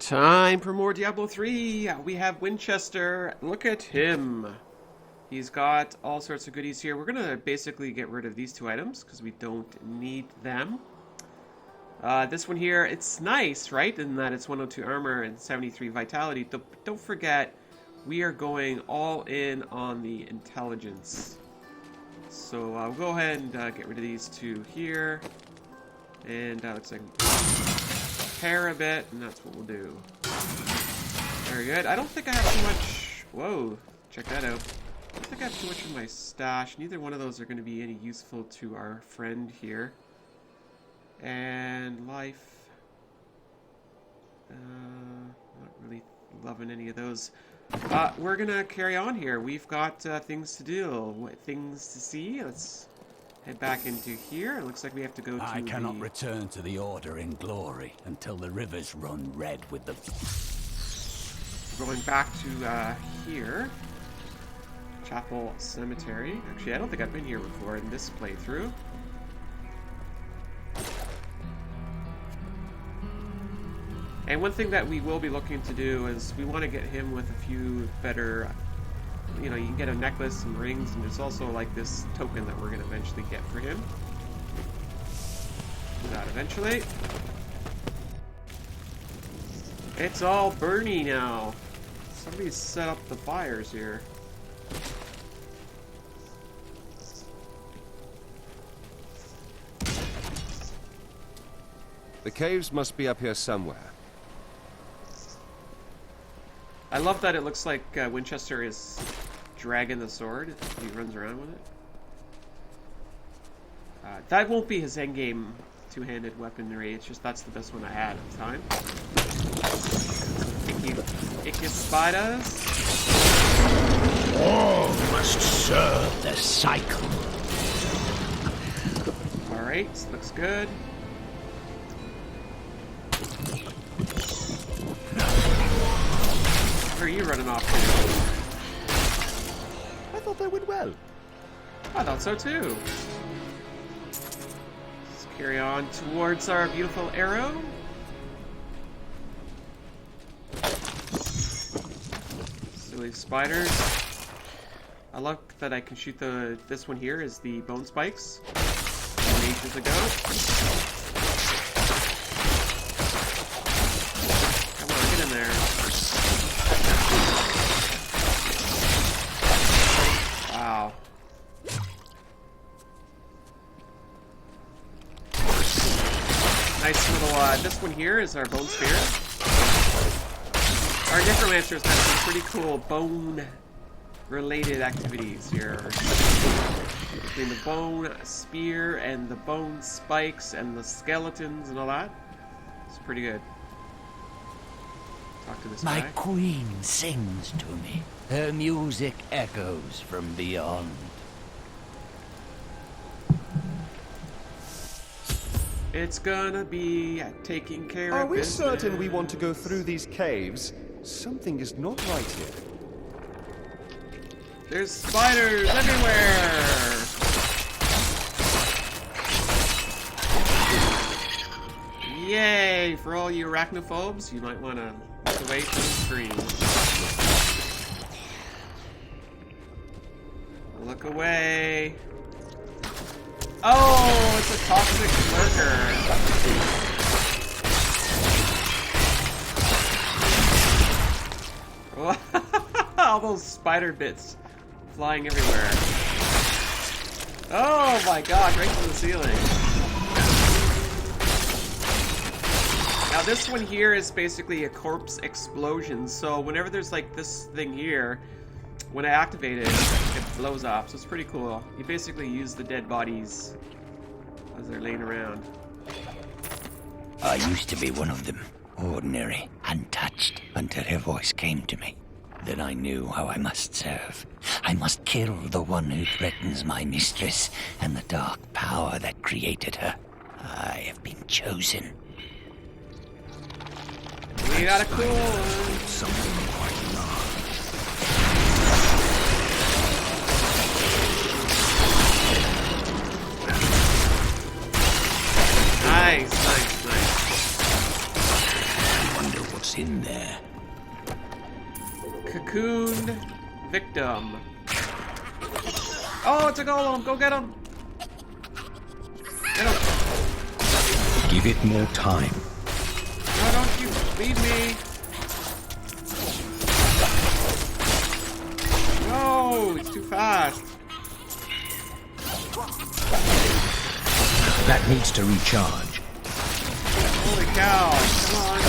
Time for more Diablo 3. We have Winchester. Look at him. He's got all sorts of goodies here. We're going to basically get rid of these two items because we don't need them. This one here, it's nice, right? In that it's 102 armor and 73 vitality. Don't forget, we are going all in on the intelligence. So we'll go ahead and get rid of these two here. And looks like repair a bit, and that's what we'll do. Very good. I don't think I have too much... Whoa, check that out. I don't think I have too much in my stash. Neither one of those are going to be any useful to our friend here. And life. Not really loving any of those. We're going to carry on here. We've got things to do, things to see. Let's head back into here. It looks like we have to go to I cannot return to the Order in glory until the rivers run red with the... Going back to here. Chapel Cemetery. Actually, I don't think I've been here before in this playthrough. And one thing that we will be looking to do is we want to get him with a few better, you know, you can get a necklace and rings, and there's also like this token that we're going to eventually get for him. Do that eventually. It's all burny now. Somebody's set up the fires here. The caves must be up here somewhere. I love that it looks like Winchester is dragging the sword. He runs around with it. That won't be his endgame two-handed weaponry. It's just that's the best one I had at the time. Icky spiders. All must serve the cycle. Alright, looks good. Where are you running off to? I thought that went well. I thought so too. Let's carry on towards our beautiful arrow. Silly spiders. I love that I can shoot this one here is the bone spikes from ages ago. Come on, get in there. Wow. Nice little, this one here is our bone spear. Our Necromancer's got some pretty cool bone-related activities here. Between the bone spear and the bone spikes and the skeletons and all that. It's pretty good. Talk to this My guy. queen sings to me. Her music echoes from beyond. It's gonna be taking care Are of we business. certain we want to go through these caves? Something is not right here. There's spiders everywhere! Yay! For all you arachnophobes, you might want to look away from the screen. Look away. Oh, it's a toxic lurker. All those spider bits flying everywhere. Oh my god, right to the ceiling. Now this one here is basically a corpse explosion, so whenever there's like this thing here, when I activate it, it blows up, so it's pretty cool. You basically use the dead bodies as they're laying around. I used to be one of them, ordinary, untouched, until her voice came to me. Then I knew how I must serve. I must kill the one who threatens my mistress and the dark power that created her. I have been chosen. We got a cool one. Something quite large. Nice. I wonder what's in there. Cocooned victim. Oh, it's a golem. Go get him. Get him. Give it more time. No, don't you leave me. No, it's too fast. That needs to recharge. Holy cow. Come on.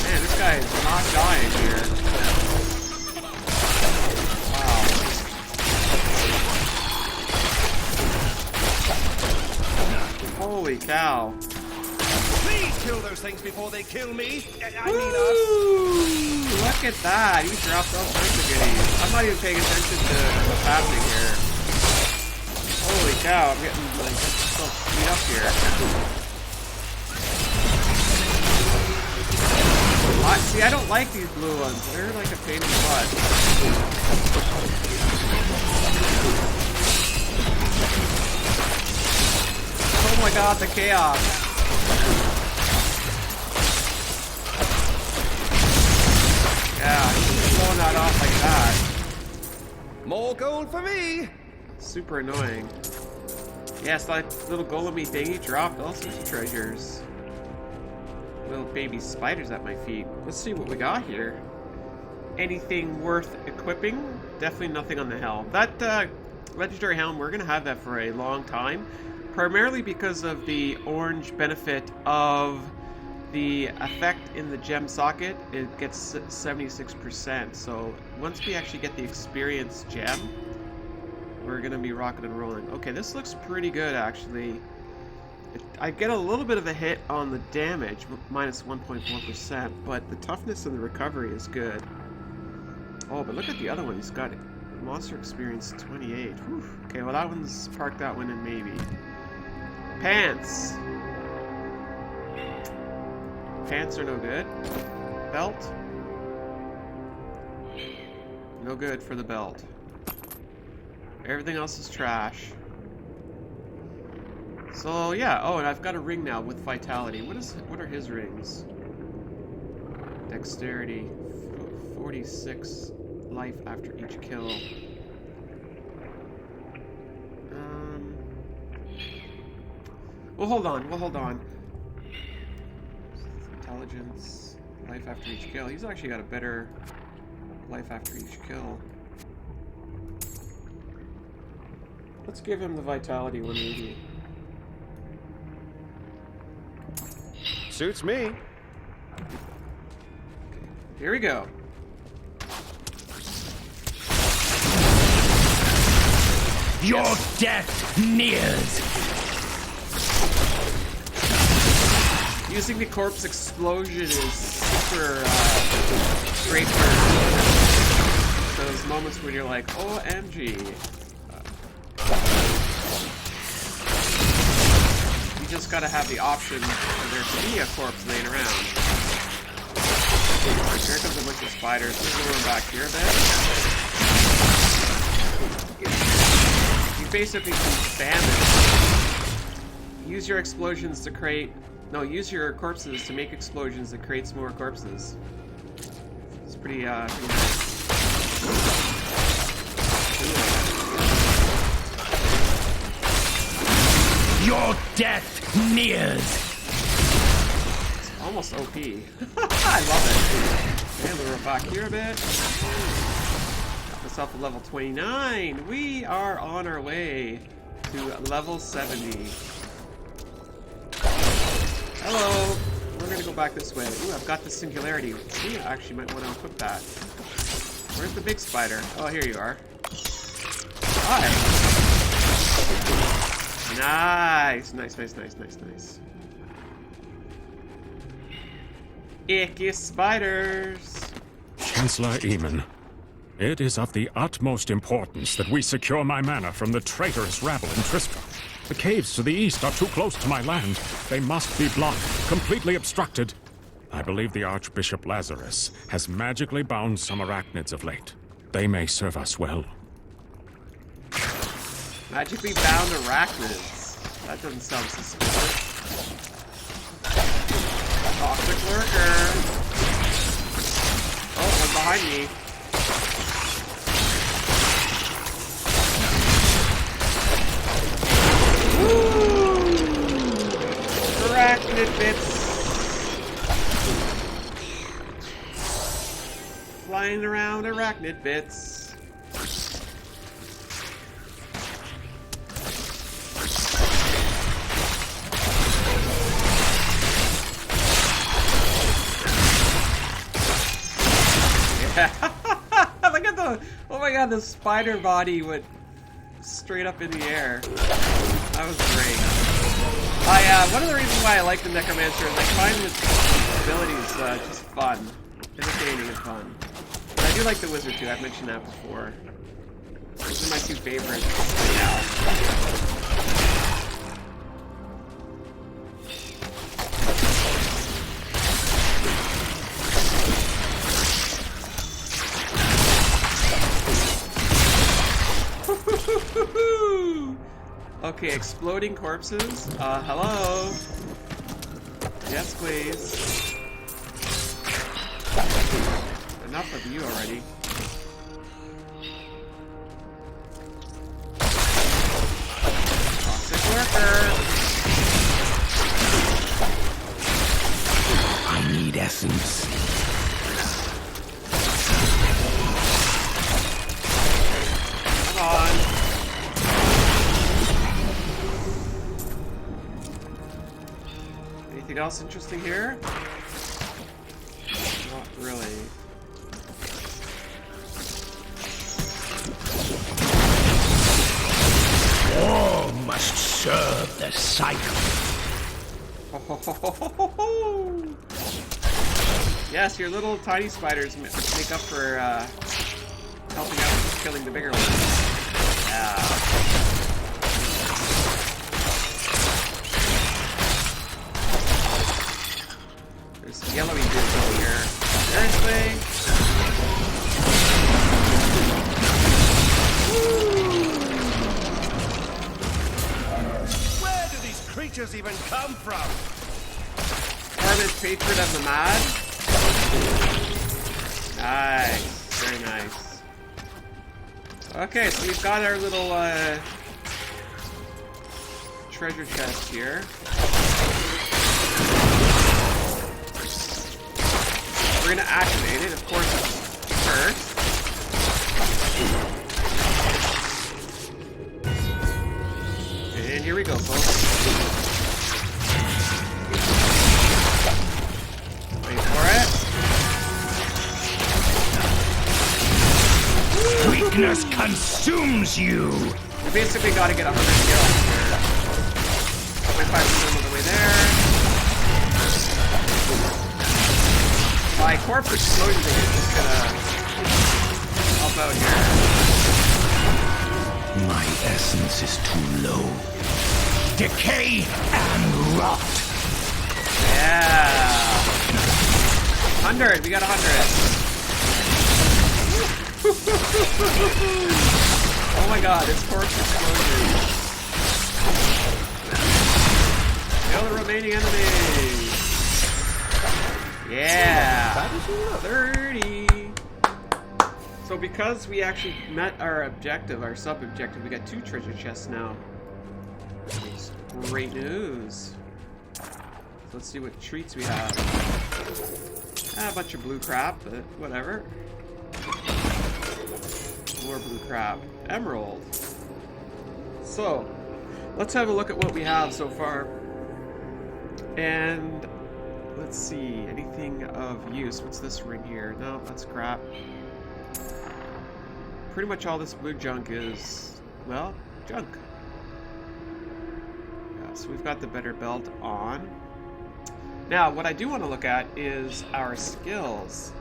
Man, this guy is not dying here. Wow. Holy cow. Please kill those things before they kill me. I mean Ooh, look at that. He dropped all sorts of goodies. I'm not even paying attention to what's happening here. Holy cow, I'm getting like so beat up here. See, I don't like these blue ones. They're like a pain in the butt. Oh my god, the chaos. Yeah, he's blowing that off like that. more gold for me. Super annoying. Yes, that little golem-y thing, he dropped all sorts of treasures. Little baby spiders at my feet. Let's see what we got here. Anything worth equipping? Definitely nothing on the helm. That legendary helm, we're going to have that for a long time. Primarily because of the orange benefit of the effect in the gem socket. It gets 76%. So once we actually get the experience gem, we're going to be rocking and rolling. Okay, this looks pretty good actually. I get a little bit of a hit on the damage, minus 1.4%, but the toughness and the recovery is good. Oh, but look at the other one. He's got monster experience 28. Whew. Okay, well that one's park that one in maybe. Pants. Pants are no good. Belt. No good for the belt. Everything else is trash. So yeah, oh, and I've got a ring now with vitality. What are his rings? Dexterity, 46 life after each kill. We'll hold on. Intelligence, life after each kill. He's actually got a better life after each kill. Let's give him the vitality 180. Suits me. Here we go. Your death nears. Using the corpse explosion is super great for those moments when you're like, OMG. You just gotta have the option for there to be a corpse laying around. Here comes a bunch of spiders. Let's go back here a bit. You basically can spam it. Use your explosions to create... No, use your corpses to make explosions that creates more corpses. It's pretty nice. Your death nears. It's almost OP. I love it. And we're back here a bit. Got myself a level 29. We are on our way to level 70. Hello. We're gonna go back this way. Ooh, I've got the singularity. We actually might want to equip that. Where's the big spider? Oh, here you are. Hi. Nice. Nice. Icky spiders. Chancellor Eamon, it is of the utmost importance that we secure my mana from the traitorous rabble in Tristram. The caves to the east are too close to my land. They must be blocked, completely obstructed. I believe the Archbishop Lazarus has magically bound some arachnids of late. They may serve us well. Magically bound arachnids. That doesn't sound suspicious. Toxic lurker. Oh, one behind me. Woo! Arachnid bits. Flying around arachnid bits. Look at the, oh my god, the spider body went straight up in the air. That was great. One of the reasons why I like the Necromancer is I find his abilities just fun. Entertaining and fun. But I do like the Wizard too, I've mentioned that before. Those are my two favorites right now. Okay, exploding corpses. Hello. Yes, please. Enough of you already. Toxic lurker. I need essence. Come on. Anything else interesting here? Not really. All must serve the cycle. Yes, your little tiny spiders make up for helping out with killing the bigger ones. Yeah. There's some yellowy bits over here. Seriously? Where do these creatures even come from? Torment Patron of the Mad. Nice. Very nice. Okay, so we've got our little treasure chest here. We're gonna activate it, of course, first. And here we go, folks. Wait for it. Weakness consumes you. We basically gotta get 100 kills here. 25% of the way there. My corpse explosion thing is just gonna help out here. My essence is too low. Decay and rot. Yeah. 100. We got 100. Oh my god, it's corpse explosion. Kill the remaining enemies. Yeah. 30. So because we actually met our objective, our sub-objective, we got 2 treasure chests now. It's great news. So let's see what treats we have. A bunch of blue crap, but whatever. More blue crap. Emerald. So, let's have a look at what we have so far. And let's see, anything of use. What's this ring here? No, that's crap. Pretty much all this blue junk is, well, junk. Yeah, so we've got the better belt on. Now, what I do want to look at is our skills.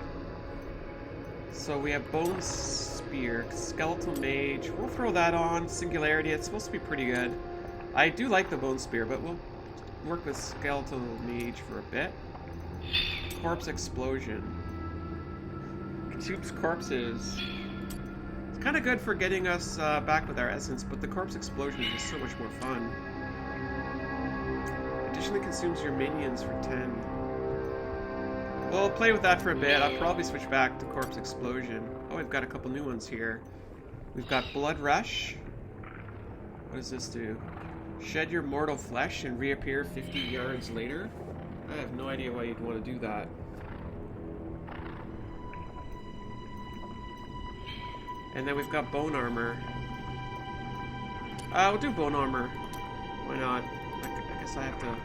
So we have Bone Spear, Skeletal Mage. We'll throw that on. Singularity, it's supposed to be pretty good. I do like the Bone Spear, but we'll work with Skeletal Mage for a bit. Corpse Explosion. Consumes corpses. It's kind of good for getting us back with our essence, but the Corpse Explosion is just so much more fun. Additionally consumes your minions for 10. we'll play with that for a bit. I'll probably switch back to Corpse Explosion. Oh, we've got a couple new ones here. We've got Blood Rush. What does this do? Shed your mortal flesh and reappear 50 yards later? I have no idea why you'd want to do that. And then we've got Bone Armor. We'll do Bone Armor. Why not? I guess I have to...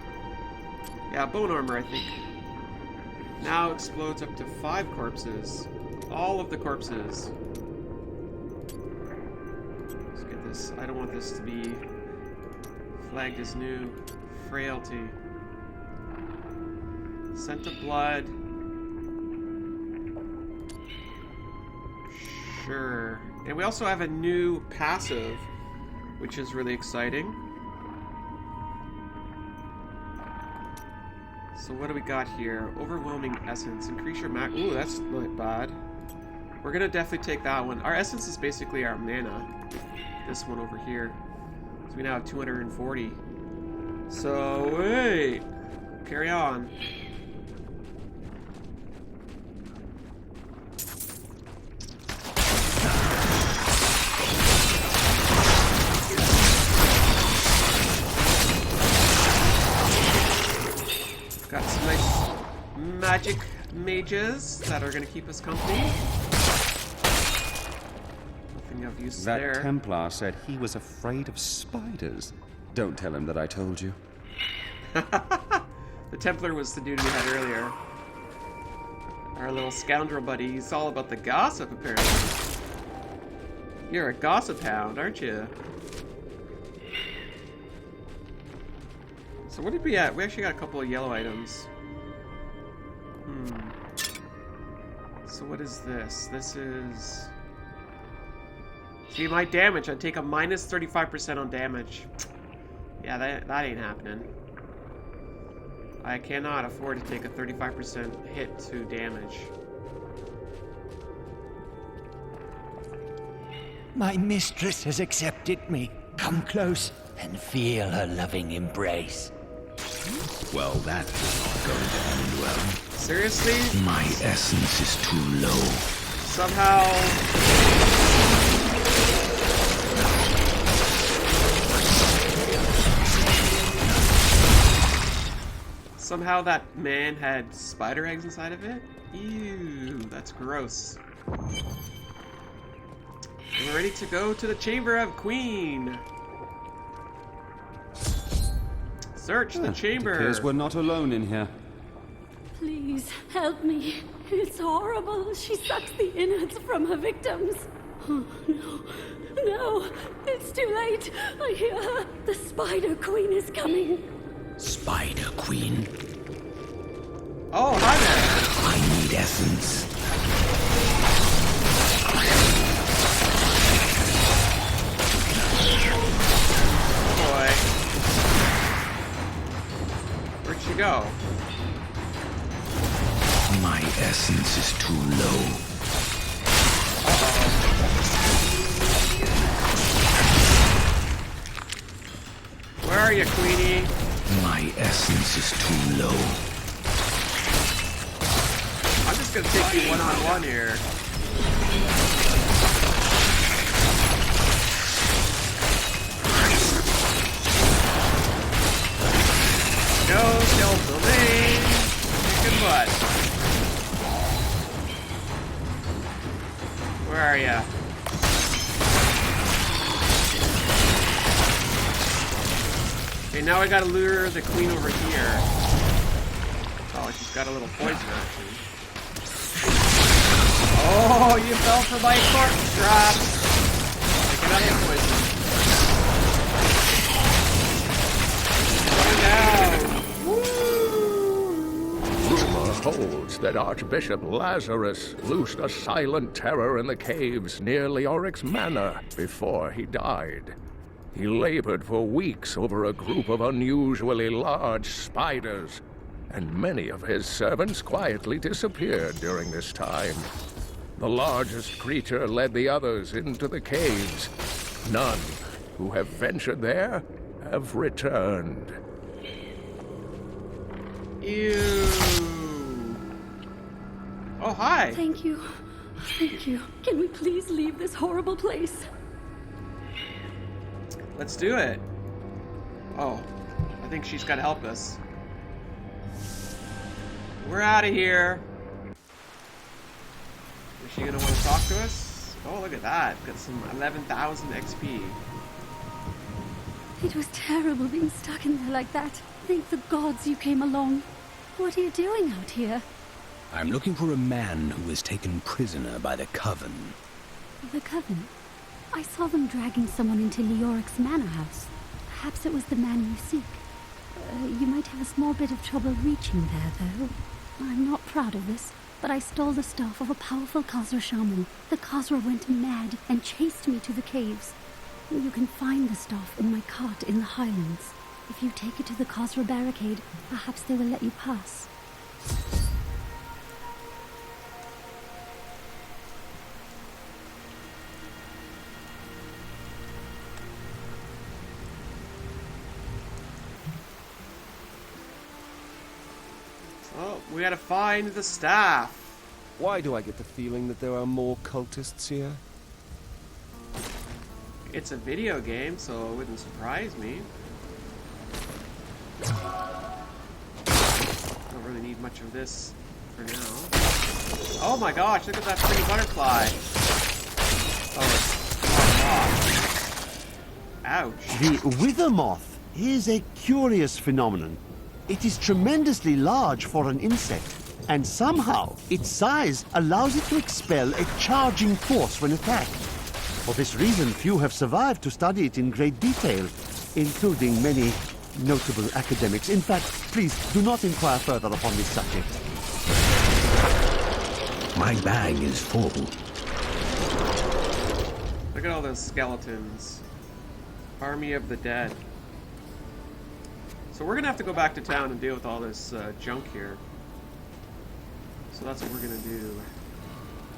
Yeah, Bone Armor, I think. Now explodes up to 5 corpses. All of the corpses. Let's get this. I don't want this to be flagged as new. Frailty. Scent of blood. Sure. And we also have a new passive, which is really exciting. So what do we got here? Overwhelming Essence. Increase your max... Ooh, that's not bad. We're gonna definitely take that one. Our Essence is basically our mana. This one over here. So we now have 240. So, wait. Carry on. Got some nice magic mages that are going to keep us company. Nothing of use there. That Templar said he was afraid of spiders. Don't tell him that I told you. The Templar was the dude we had earlier. Our little scoundrel buddy. He's all about the gossip, apparently. You're a gossip hound, aren't you? So what did we at? We actually got a couple of yellow items. So what is this? This is... See, my damage. I take a minus 35% on damage. Yeah, that ain't happening. I cannot afford to take a 35% hit to damage. My mistress has accepted me. Come close and feel her loving embrace. Well, that is not going to end well. Seriously? My essence is too low. Somehow... Somehow that man had spider eggs inside of it? Ew, that's gross. We're ready to go to the Chamber of Queen. Search the chamber. It appears we're not alone in here. Please, help me. It's horrible. She sucks the innards from her victims. Oh, no. No. It's too late. I hear her. The Spider Queen is coming. Spider Queen? Oh, hi there. I need essence. Oh boy. Where'd she go? My essence is too low. Where are you, Queenie? My essence is too low. I'm just gonna take you one-on-one here. No self-domain. Kicking butt. Where are ya? Okay, now I gotta lure the queen over here. Oh, she's got a little poison action. Oh, you fell for my corpse trap. Take another poison. Going down. Rumor holds that Archbishop Lazarus loosed a silent terror in the caves near Leoric's manor before he died. He labored for weeks over a group of unusually large spiders, and many of his servants quietly disappeared during this time. The largest creature led the others into the caves. None who have ventured there have returned. Ew. Oh, hi. Thank you. Thank you. Can we please leave this horrible place? Let's do it. Oh, I think she's got to help us. We're out of here. Is she going to want to talk to us? Oh, look at that. Got some 11,000 XP. It was terrible being stuck in there like that. Thank the gods you came along. What are you doing out here? I'm looking for a man who was taken prisoner by the Coven. The Coven? I saw them dragging someone into Leoric's manor house. Perhaps it was the man you seek. You might have a small bit of trouble reaching there, though. I'm not proud of this, but I stole the staff of a powerful Khazra shaman. The Khazra went mad and chased me to the caves. You can find the staff in my cart in the Highlands. If you take it to the Khazra barricade, perhaps they will let you pass. Oh, we gotta find the staff. Why do I get the feeling that there are more cultists here? It's a video game, so it wouldn't surprise me. Don't really need much of this for now. Oh my gosh, look at that pretty butterfly. Oh, it's ouch. The wither moth is a curious phenomenon. It is tremendously large for an insect, and somehow its size allows it to expel a charging force when attacked. For this reason, few have survived to study it in great detail, including many notable academics. In fact, please do not inquire further upon this subject. My bag is full. Look at all those skeletons. Army of the dead. So we're gonna have to go back to town and deal with all this junk here. So that's what we're gonna do.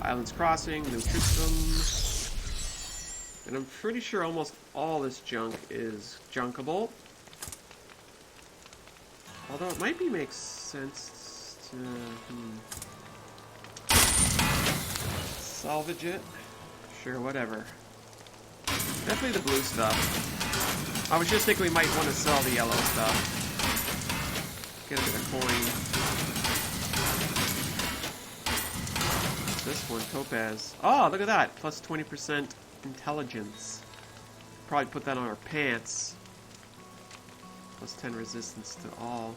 Islands Crossing, New Tristram. And I'm pretty sure almost all this junk is junkable. Although it might makes sense to salvage it. Sure, whatever. Definitely the blue stuff. I was just thinking we might want to sell the yellow stuff. Get a bit of coin. What's this one? Topaz. Oh, look at that. Plus 20% intelligence. Probably put that on our pants. Plus 10 resistance to all.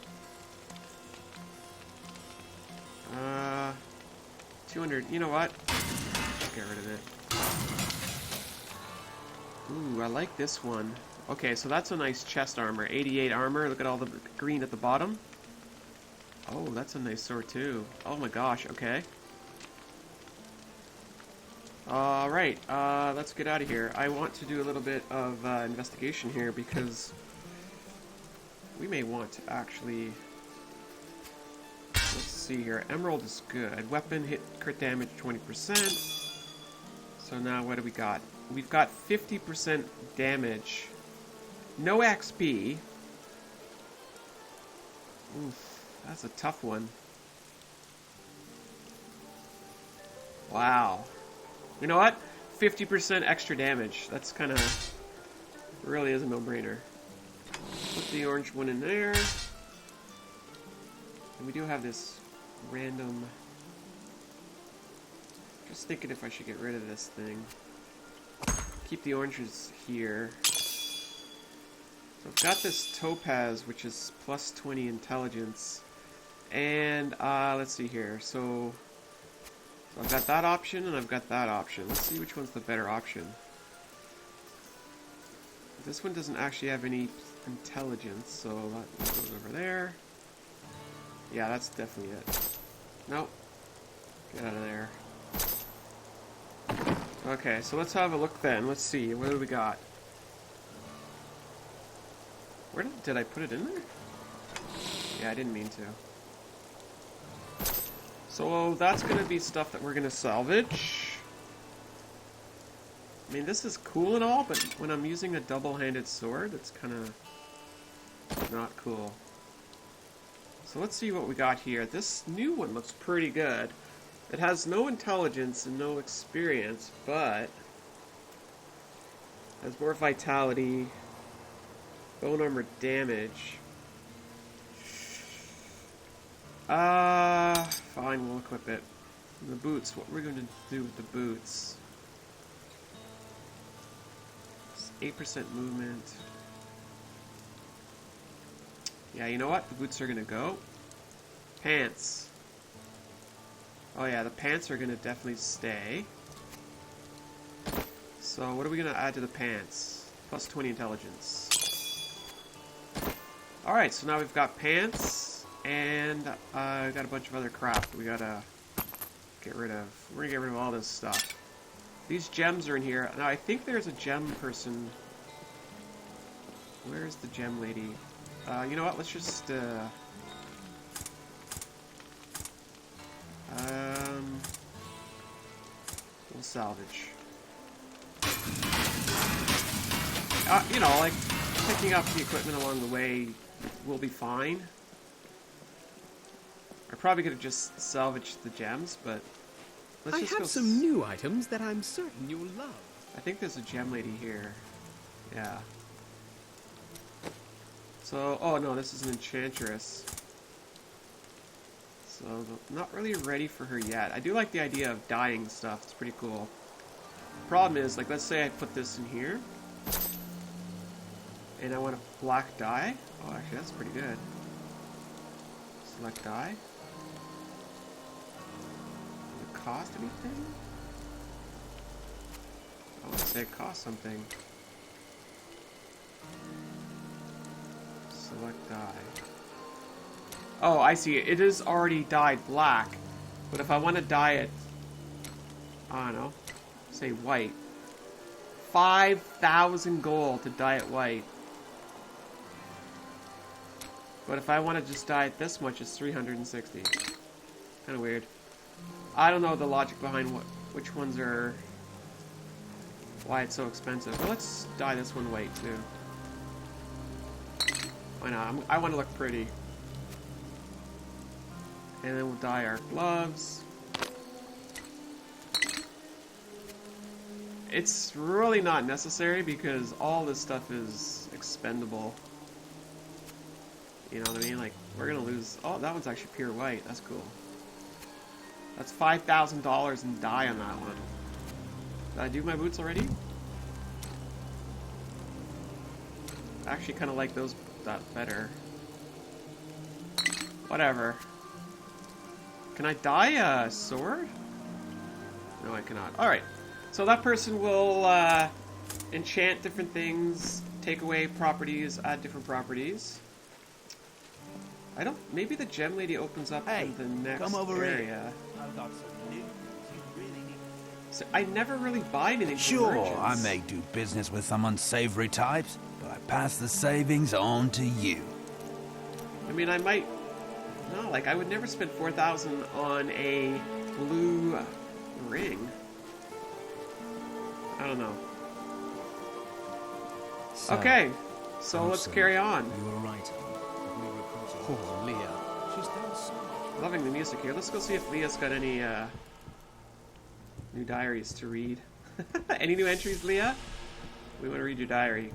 200. You know what? Get rid of it. Ooh, I like this one. Okay, so that's a nice chest armor. 88 armor. Look at all the green at the bottom. Oh, that's a nice sword too. Oh my gosh, okay. Alright, let's get out of here. I want to do a little bit of investigation here because we may want to actually... Let's see here. Emerald is good. Weapon hit crit damage 20%. So now what do we got? We've got 50% damage. No XP. Oof, that's a tough one. Wow. You know what? 50% extra damage. That's kind of... really is a no-brainer. Put the orange one in there. And we do have this random... Just thinking if I should get rid of this thing. Keep the oranges here. So I've got this topaz, which is plus 20 intelligence. And, let's see here. So I've got that option, and I've got that option. Let's see which one's the better option. This one doesn't actually have any intelligence, so that goes over there. Yeah, that's definitely it. Nope. Get out of there. Okay, so let's have a look then. Let's see. What do we got? Where did I put it in there? Yeah, I didn't mean to. So that's going to be stuff that we're going to salvage. I mean, this is cool and all, but when I'm using a double-handed sword, it's kind of not cool. So let's see what we got here. This new one looks pretty good. It has no intelligence and no experience, but has more vitality, bone armor damage. Fine, we'll equip it. And the boots, what we're going to do with the boots? 8% movement. Yeah, you know what? The boots are going to go. Pants. Oh yeah, the pants are going to definitely stay. So what are we going to add to the pants? Plus 20 intelligence. Alright, so now we've got pants, and got a bunch of other crap we gotta get rid of. We're gonna get rid of all this stuff. These gems are in here. Now I think there's a gem person. Where's the gem lady? You know what, let's just we'll salvage. You know, like, picking up the equipment along the way will be fine. I probably could have just salvaged the gems, but let's just I have some new items that I'm certain you'll love. I think there's a gem lady here. Yeah. So, oh no, this is an enchantress. So, not really ready for her yet. I do like the idea of dyeing stuff. It's pretty cool. Problem is, like, let's say I put this in here. And I want a black dye. Oh, actually, that's pretty good. Select dye. Does it cost anything? I want to say it costs something. Select dye. Oh, I see. It is already dyed black. But if I want to dye it, I don't know, say white. 5,000 gold to dye it white. But if I want to just dye it this much, it's 360. Kind of weird. I don't know the logic behind which ones are... why it's so expensive. But let's dye this one white, too. Why not? I want to look pretty. And then we'll dye our gloves. It's really not necessary because all this stuff is expendable. You know what I mean? Like, we're gonna lose... oh, that one's actually pure white. That's cool. That's $5,000 in dye on that one. Did I do my boots already? I actually kind of like that better. Whatever. Can I dye a sword? No, I cannot. Alright. So that person will enchant different things, take away properties, add different properties. I don't... maybe the gem lady opens up in the next come over area. Here. I've got some news you really need. So I never really buy anything from Sure, merchants. I may do business with some unsavory types, but I pass the savings on to you. I mean, I might... no, like, I would never spend 4,000 on a blue ring. I don't know. So, Okay, so let's so carry on. You were right. We recruited poor Leah. She's done so much. Loving the music here. Let's go see if Leah's got any new diaries to read. Any new entries, Leah? We want to read your diary.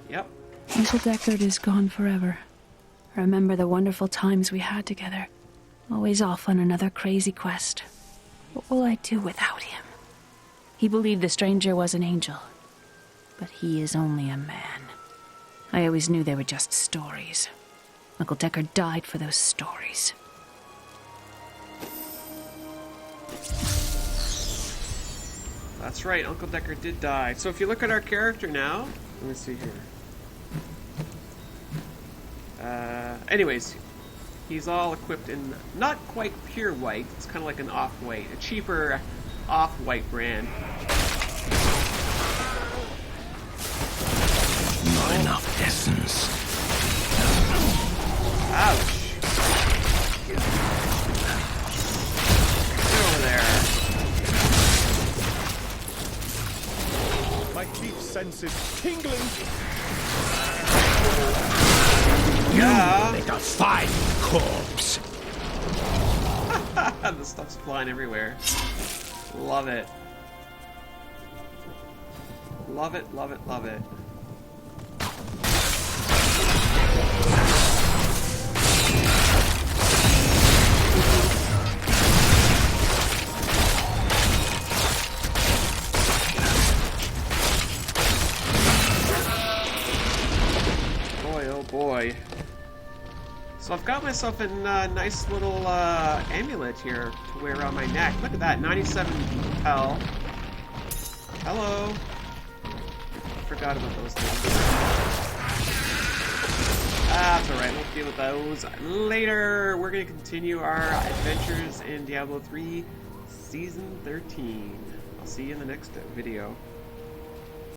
Yep. Uncle Deckard is gone forever. Remember the wonderful times we had together. Always off on another crazy quest. What will I do without him? He believed the stranger was an angel, but he is only a man. I always knew they were just stories. Uncle Deckard died for those stories. That's right, Uncle Deckard did die. So if you look at our character now, let me see here. Anyways, he's all equipped in not quite pure white. It's kind of like an off-white, a cheaper off-white brand. Not enough essence. Ouch! Get over there. My deep senses tingling. Yeah. Like a fine corpse. The stuff's flying everywhere. Love it. Love it, love it, love it. Boy, oh boy. So I've got myself a nice little amulet here to wear around my neck. Look at that, 97 Pel. Hello. Forgot about those things. That's alright, we'll deal with those later. We're going to continue our adventures in Diablo 3 Season 13. I'll see you in the next video.